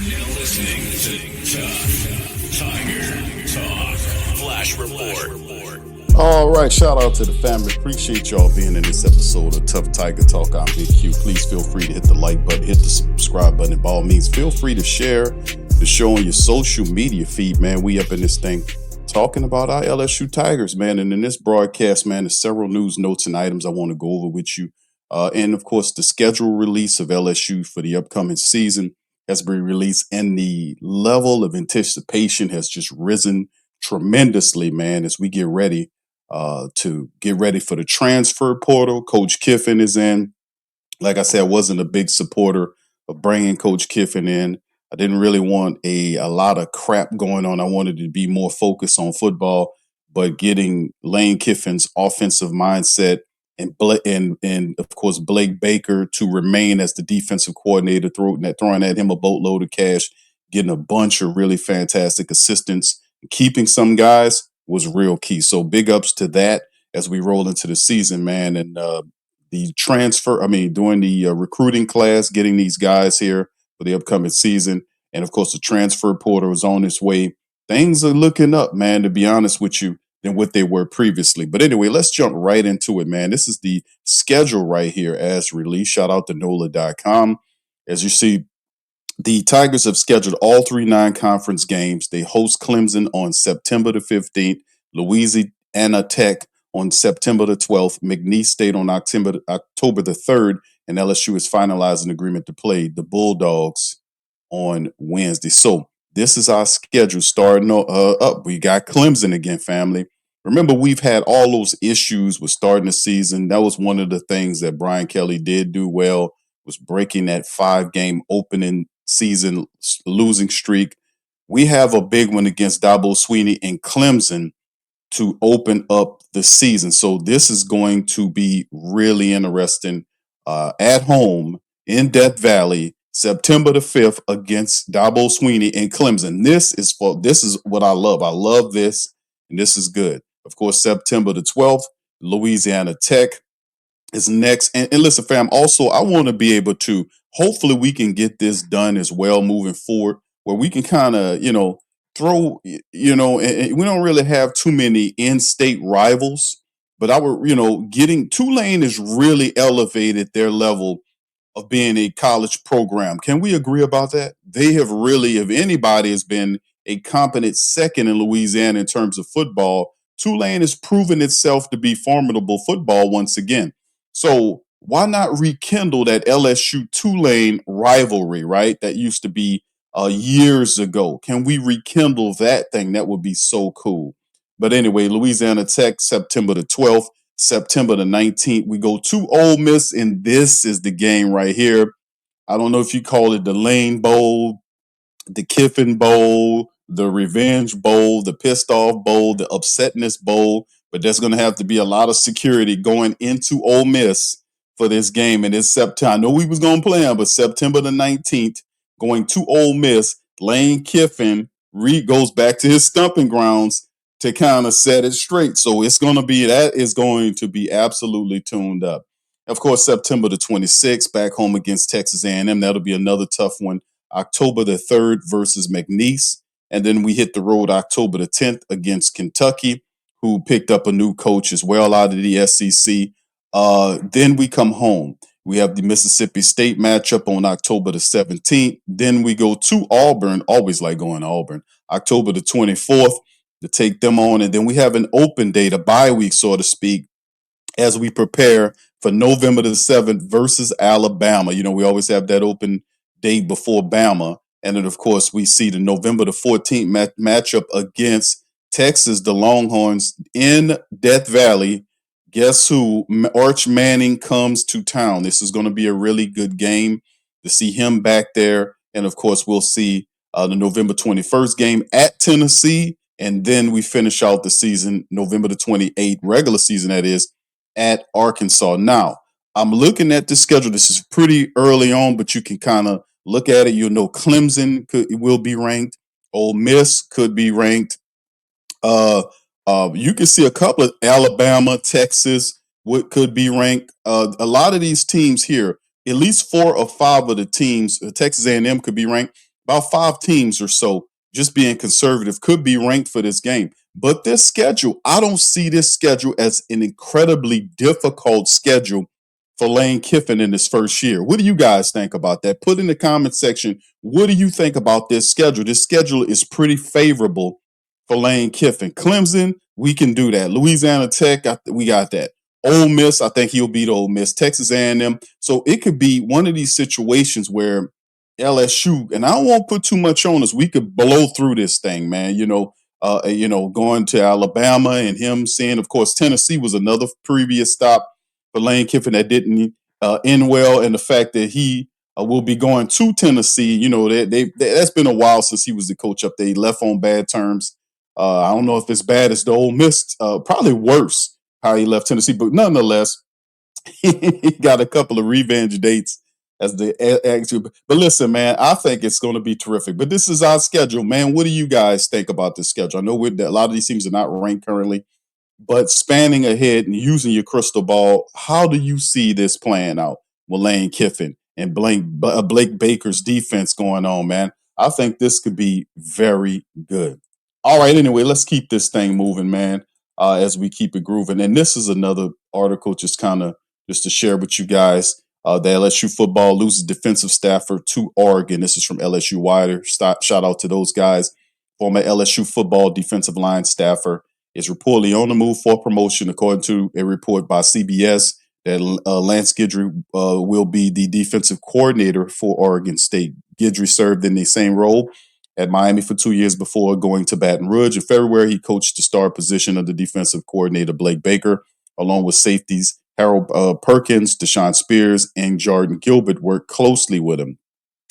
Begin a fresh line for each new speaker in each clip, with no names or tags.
now listening to Tuff Tiger Talk Flash Report.
All right, shout out to the family. Appreciate y'all being in this episode of Tuff Tiger Talk. I'm Big Q. Please feel free to hit the like button, hit the subscribe button. By all means, feel free to share the show on your social media feed, man. We up in this thing talking about our LSU Tigers, man. And in this broadcast, man, there's several news, notes, and items I want to go over with you. And of course, the schedule release of LSU for the upcoming season has been released, and the level of anticipation has just risen tremendously, man, as we get ready to get ready for the transfer portal. Coach Kiffin is in. Like I said, I wasn't a big supporter of bringing Coach Kiffin in. I didn't really want a lot of crap going on. I wanted to be more focused on football, but getting Lane Kiffin's offensive mindset and of course Blake Baker to remain as the defensive coordinator, throwing at him a boatload of cash, getting a bunch of really fantastic assistants, keeping some guys was real key. So big ups to that as we roll into the season, man. And doing the recruiting class, getting these guys here for the upcoming season. And of course, the transfer portal is on its way. Things are looking up, man, to be honest with you, than what they were previously. But anyway, let's jump right into it, man. This is the schedule right here as released. Shout out to NOLA.com. As you see, the Tigers have scheduled all three non-conference games. They host Clemson on September the 15th, Louisiana Tech on September the 12th, McNeese State on October the 3rd, and LSU is finalizing an agreement to play the Bulldogs on Wednesday. So this is our schedule starting up. We got Clemson again, family. Remember, we've had all those issues with starting the season. That was one of the things that Brian Kelly did do well, was breaking that 5-game opening season losing streak. We have a big one against Dabo Swinney and Clemson to open up the season. So this is going to be really interesting at home in Death Valley, September the 5th against Dabo Swinney and Clemson. This is what I love. I love this, and this is good. Of course, September the 12th, Louisiana Tech is next. And listen, fam, also, I want to be able to, hopefully we can get this done as well moving forward, where we can kind of, throw, and we don't really have too many in-state rivals, but getting Tulane has really elevated their level of being a college program. Can we agree about that? They have really, if anybody has been a competent second in Louisiana in terms of football, Tulane has proven itself to be formidable football once again. So why not rekindle that LSU Tulane rivalry, right? That used to be years ago. Can we rekindle that thing? That would be so cool. But anyway, Louisiana Tech, September the 12th, September the 19th, we go to Ole Miss, and this is the game right here. I don't know if you call it the Lane Bowl, the Kiffin Bowl, the Revenge Bowl, the Pissed Off Bowl, the Upsetness Bowl, but there's going to have to be a lot of security going into Ole Miss for this game. And it's September. I know we was going to play them, but September the 19th, going to Ole Miss, Lane Kiffin goes back to his stomping grounds to kind of set it straight. So that is going to be absolutely tuned up. Of course, September the 26th, back home against Texas A&M. That'll be another tough one. October the 3rd versus McNeese. And then we hit the road October the 10th against Kentucky, who picked up a new coach as well out of the SEC. Then we come home. We have the Mississippi State matchup on October the 17th. Then we go to Auburn. Always like going to Auburn. October the 24th to take them on. And then we have an open date, a bye week, so to speak, as we prepare for November the 7th versus Alabama. We always have that open date before Bama. And then, of course, we see the November the 14th matchup against Texas, the Longhorns in Death Valley. Guess who? Arch Manning comes to town. This is going to be a really good game to see him back there. And, of course, we'll see the November 21st game at Tennessee. And then we finish out the season, November the 28th, regular season, that is, at Arkansas. Now, I'm looking at the schedule. This is pretty early on, but you can kind of look at it. You'll know Clemson will be ranked. Ole Miss could be ranked. You can see a couple of Alabama, Texas could be ranked. A lot of these teams here, at least 4 or 5 of the teams, Texas A&M could be ranked. about 5 teams or so, just being conservative, could be ranked for this game. But this schedule, I don't see this schedule as an incredibly difficult schedule for Lane Kiffin in his first year. What do you guys think about that? Put in the comment section, what do you think about this schedule? This schedule is pretty favorable for Lane Kiffin. Clemson, we can do that. Louisiana Tech, we got that. Ole Miss, I think he'll beat Ole Miss. Texas A&M. So it could be one of these situations where LSU, and I won't put too much on us. We could blow through this thing, man. Going to Alabama and him seeing, of course, Tennessee was another previous stop for Lane Kiffin that didn't end well, and the fact that he will be going to Tennessee. That's been a while since he was the coach up there. He left on bad terms. I don't know if it's bad as the Ole Miss, probably worse how he left Tennessee, but nonetheless, he got a couple of revenge dates as the actual. But listen, man, I think it's going to be terrific. But this is our schedule, man. What do you guys think about this schedule? I know a lot of these teams are not ranked currently, but spanning ahead and using your crystal ball, how do you see this playing out with Lane Kiffin and Blake Baker's defense going on, man? I think this could be very good. All right, anyway, let's keep this thing moving, man, as we keep it grooving. And this is another article just to share with you guys. The LSU football loses defensive staffer to Oregon. This is from LSU Wider. Shout out to those guys. Former LSU football defensive line staffer is reportedly on the move for promotion, according to a report by CBS that Lance Guidry will be the defensive coordinator for Oregon State. Guidry served in the same role at Miami for 2 years before going to Baton Rouge. In February, he coached the star position of the defensive coordinator, Blake Baker, along with safeties Harold Perkins, Deshaun Spears, and Jordan Gilbert worked closely with him.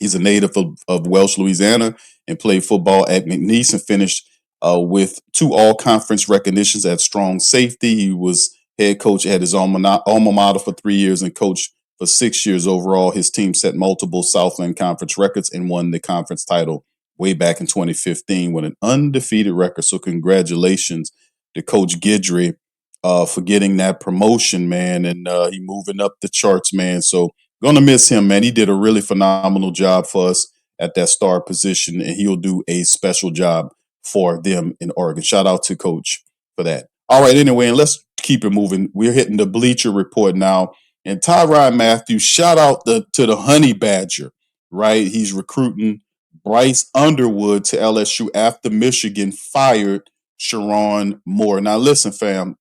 He's a native of Welch, Louisiana, and played football at McNeese and finished with 2 all-conference recognitions at strong safety. He was head coach at his alma mater for 3 years and coached for 6 years overall. His team set multiple Southland Conference records and won the conference title way back in 2015 with an undefeated record. So congratulations to Coach Guidry for getting that promotion, man, and he moving up the charts, man. So gonna miss him, man. He did a really phenomenal job for us at that star position, and he'll do a special job for them in Oregon. Shout out to Coach for that. All right, anyway, and let's keep it moving. We're hitting the Bleacher Report now, and Tyrann Mathieu. Shout out to the Honey Badger, right? He's recruiting Bryce Underwood to LSU after Michigan fired Tyrann Mathieu. Now, listen, fam.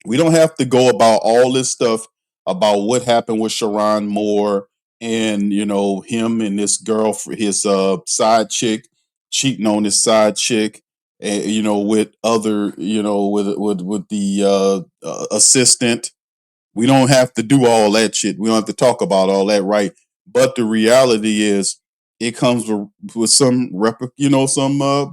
We don't have to go about all this stuff about what happened with Tyrann Mathieu and him and this girl, his side chick, cheating on his side chick, with other, with the assistant. We don't have to do all that shit. We don't have to talk about all that, right? But the reality is, it comes with some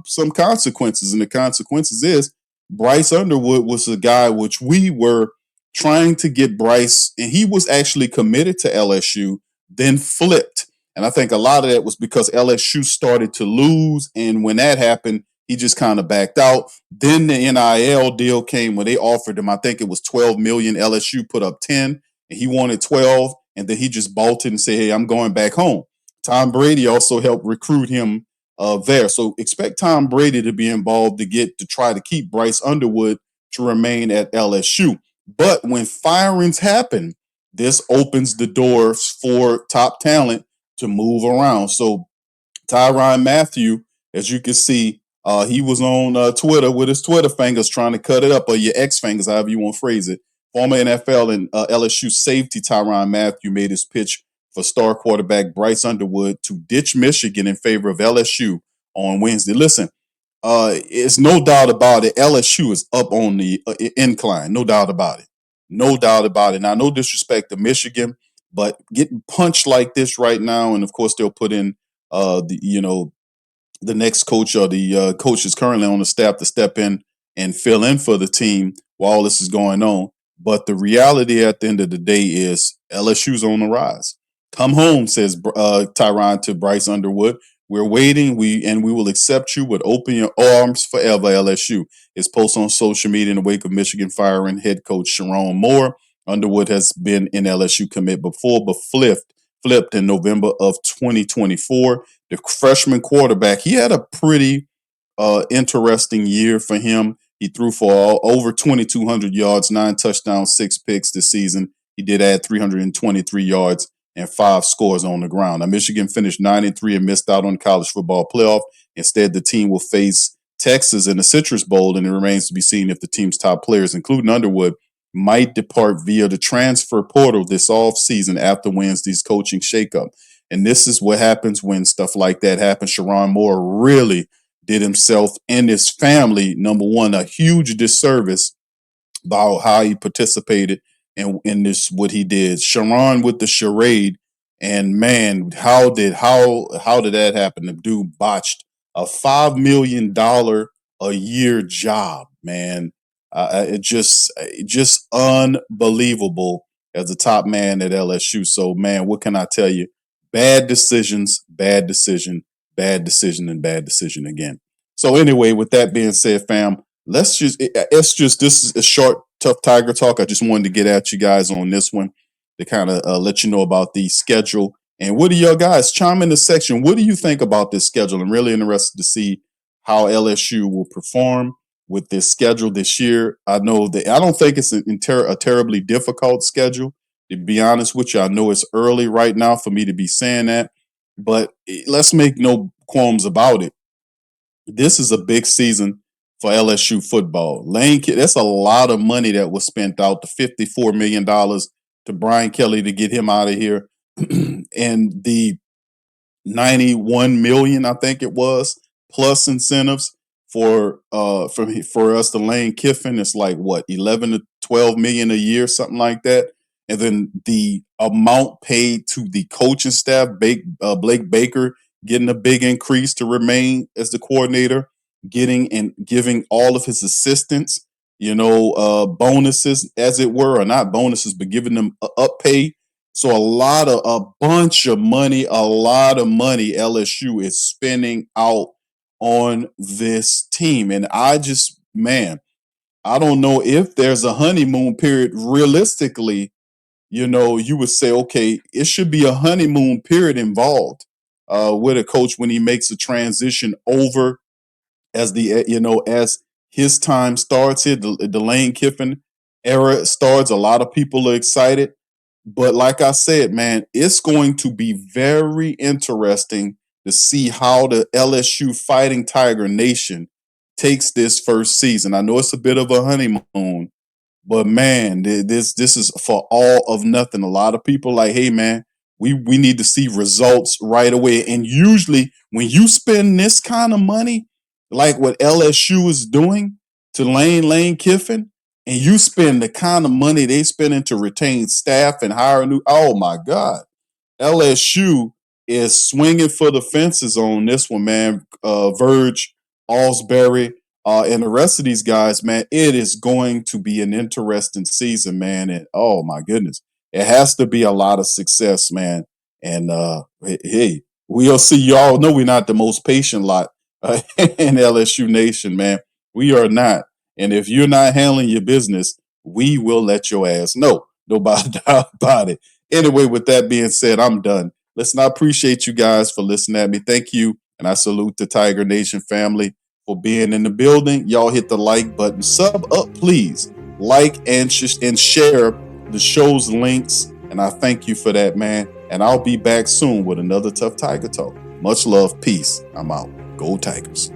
some consequences, and the consequences is Bryce Underwood was a guy which we were trying to get Bryce, and he was actually committed to LSU, then flipped. And I think a lot of that was because LSU started to lose, and when that happened, he just kind of backed out. Then the NIL deal came when they offered him, I think it was 12 million. LSU put up 10, and he wanted 12, and then he just bolted and said, "Hey, I'm going back home." Tom Brady also helped recruit him there. So expect Tom Brady to be involved to try to keep Bryce Underwood to remain at LSU. But when firings happen, this opens the doors for top talent to move around. So Tyrann Mathieu, as you can see, he was on Twitter with his Twitter fingers trying to cut it up, or your X fingers, however you want to phrase it. Former NFL and LSU safety Tyrann Mathieu made his pitch for star quarterback Bryce Underwood to ditch Michigan in favor of LSU on Wednesday. Listen, it's no doubt about it. LSU is up on the incline. No doubt about it. No doubt about it. Now, no disrespect to Michigan, but getting punched like this right now, and of course they'll put in the next coach or the coach is currently on the staff to step in and fill in for the team while this is going on. But the reality at the end of the day is LSU's on the rise. Come home, says Tyrann to Bryce Underwood. We're waiting. We will accept you with open your arms forever, LSU. His post on social media in the wake of Michigan firing head coach Tyrann Mathieu. Underwood has been in LSU commit before, but flipped in November of 2024. the freshman quarterback, he had a pretty interesting year for him. He threw for over 2,200 yards, 9 touchdowns, 6 picks this season. He did add 323 yards and 5 scores on the ground. Now, Michigan finished 9-3 and missed out on the college football playoff. Instead, the team will face Texas in the Citrus Bowl, and it remains to be seen if the team's top players, including Underwood, might depart via the transfer portal this offseason after Wednesday's coaching shakeup. And this is what happens when stuff like that happens. Sherrone Moore really did himself and his family, number one, a huge disservice about how he participated in this, what he did. Sherrone with the charade, and man, how did that happen? The dude botched a $5 million a year job, man. It just unbelievable as a top man at LSU. So, man, what can I tell you? Bad decisions, bad decision, bad decision, and bad decision again. So anyway, with that being said, fam, this is a short, tough Tiger talk. I just wanted to get at you guys on this one to kind of let you know about the schedule. And what do y'all guys chime in the section? What do you think about this schedule? I'm really interested to see how LSU will perform with this schedule this year. I know that I don't think it's a terribly difficult schedule. To be honest with you, I know it's early right now for me to be saying that, but let's make no qualms about it. This is a big season for LSU football. That's a lot of money that was spent out, the $54 million to Brian Kelly to get him out of here, and the $91 million, I think it was, plus incentives for us to Lane Kiffin. It's like what, 11 to 12 million a year, something like that. And then the amount paid to the coaching staff, Blake Baker getting a big increase to remain as the coordinator, getting and giving all of his assistants, bonuses, as it were, or not bonuses, but giving them up pay. So a bunch of money LSU is spending out on this team. And I don't know if there's a honeymoon period realistically. You would say, okay, it should be a honeymoon period involved with a coach when he makes a transition over as as his time starts here, the Lane Kiffin era starts. A lot of people are excited. But like I said, man, it's going to be very interesting to see how the LSU Fighting Tiger Nation takes this first season. I know it's a bit of a honeymoon, but man, this is for all of nothing. A lot of people like, hey, man, we need to see results right away. And usually when you spend this kind of money, like what LSU is doing to Lane Kiffin, and you spend the kind of money they spending to retain staff and hire oh my God, LSU is swinging for the fences on this one, man. Verge, Alsbury, and the rest of these guys, man, it is going to be an interesting season, man. And oh my goodness, it has to be a lot of success, man. And hey, we'll see. Y'all know we're not the most patient lot in LSU Nation, man. We are not. And if you're not handling your business, we will let your ass know. Nobody doubt about it. Anyway, with that being said, I'm done. Listen, I appreciate you guys for listening at me. Thank you. And I salute the Tiger Nation family for being in the building. Y'all hit the like button. Sub up, please. Like and share the show's links. And I thank you for that, man. And I'll be back soon with another Tough Tiger Talk. Much love. Peace. I'm out. Go Tigers.